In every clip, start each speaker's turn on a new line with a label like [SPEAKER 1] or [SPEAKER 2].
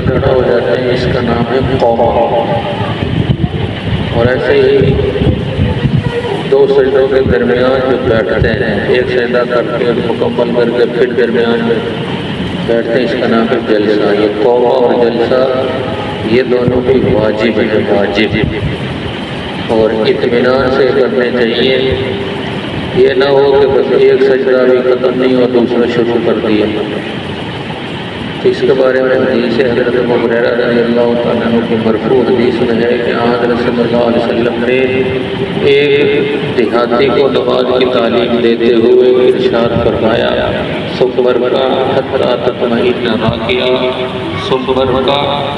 [SPEAKER 1] کھڑا ہو جاتے ہیں، اس کا نام ہے قوما۔ اور ایسے ہی دو سجدوں کے درمیان جو بیٹھتے ہیں، ایک سجدہ کر کے مکمل کر کے پھر درمیان میں بیٹھتے ہیں، اس کا نام ہے جلسہ۔ یہ قوما اور جلسہ یہ دونوں بھی واجب ہیں، واجب، اور اطمینان سے کرنے چاہیے۔ یہ نہ ہو کہ بس ایک سجدہ بھی ختم نہیں اور دوسرا شروع کر دیا۔ اس کے بارے میں حدیث حضرت ابو ہریرہ رضی اللہ تعالیٰ عنہ کی مرفوع حدیث میں ہے کہ حضرت صلی اللہ علیہ وسلم نے ایک دیہاتی کو نماز کی تعلیم دیتے ہوئے ارشاد فرمایا، ثم ارفع حتی تطمئن راکعا،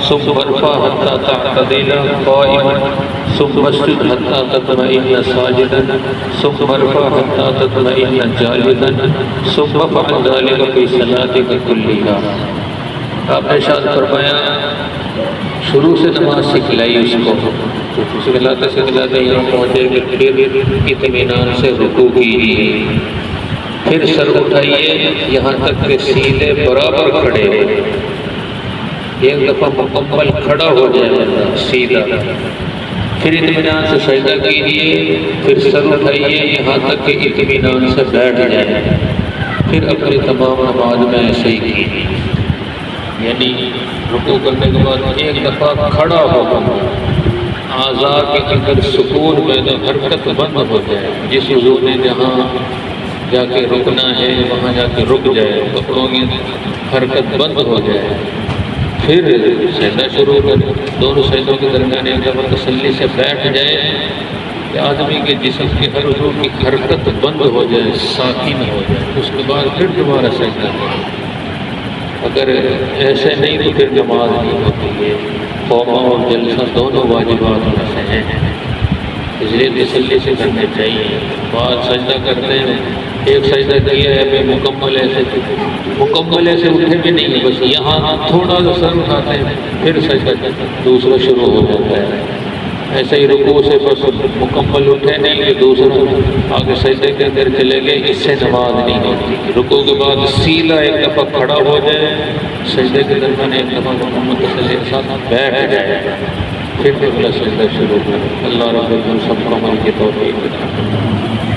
[SPEAKER 1] ثم ارفع حتی تعتدل قائما، ثم اسجد حتی تطمئن ساجدا، ثم ارفع حتی تطمئن جالسا، ثم افعل ذلك فی صلاتک کلھا۔ آپ نے ارشاد فرمایا شروع سے نماز سکھلائی اس کو، سکھلاتے سکھلاتے یہاں پہنچے کہ پھر اطمینان سے رکوع کیجیے، پھر سر اٹھائیے یہاں تک کہ سیدھے برابر کھڑے ہو، ایک دفعہ مکمل کھڑا ہو جائے بندہ سیدھا، پھر اطمینان سے سجدہ کیجیے، پھر سر اٹھائیے یہاں تک کہ اطمینان سے بیٹھ جائے، پھر اپنی تمام نماز میں ایسے ہی کیجیے۔ یعنی رکوع کرنے کے بعد ایک دفعہ کھڑا ہو بندہ، اعضاء کے اندر سکون پیدا، حرکت بند ہو جائے، جس وضو نے جہاں جا کے رکنا ہے وہاں جا کے رک جائے، کپڑوں کی حرکت بند ہو جائے، پھر سجدہ شروع کر، دونوں سجدوں کے درمیان ایک دفعہ تسلی سے بیٹھ جائے کہ آدمی کے جسم کے ہر عضو کی حرکت بند ہو جائے، ساکن ہو جائے، اس کے بعد پھر دوبارہ سجدہ کرے۔ اگر ایسے نہیں تو پھر نماز نہیں ہوتی ہے۔ قوما اور جلسہ دونوں واجبات میں سے ہیں، اس لیے تسلی سے کرنے چاہیے۔ بعض سجدہ کرتے ہیں، ایک سجدہ کیا ہے پھر مکمل ایسے اٹھے بھی نہیں، بس یہاں تھوڑا سا سر اٹھاتے ہیں پھر سجدہ دوسرا شروع ہو جاتا ہے۔ ایسے ہی رکوع سے بس مکمل اٹھے نہیں کہ دوسرا آگے سجدے کے اندر چلے گئے، اس سے نماز نہیں ہوتی۔ رکوع کے بعد سیدھا ایک دفعہ کھڑا ہو جائے، سجدے کے درمیان ایک دفعہ مکمل تسلی کے ساتھ بیٹھ جائے، پھر اگلا سجدہ شروع کرے۔ اللہ رب العزت سب کو عمل کی توفیق عطا فرمائے۔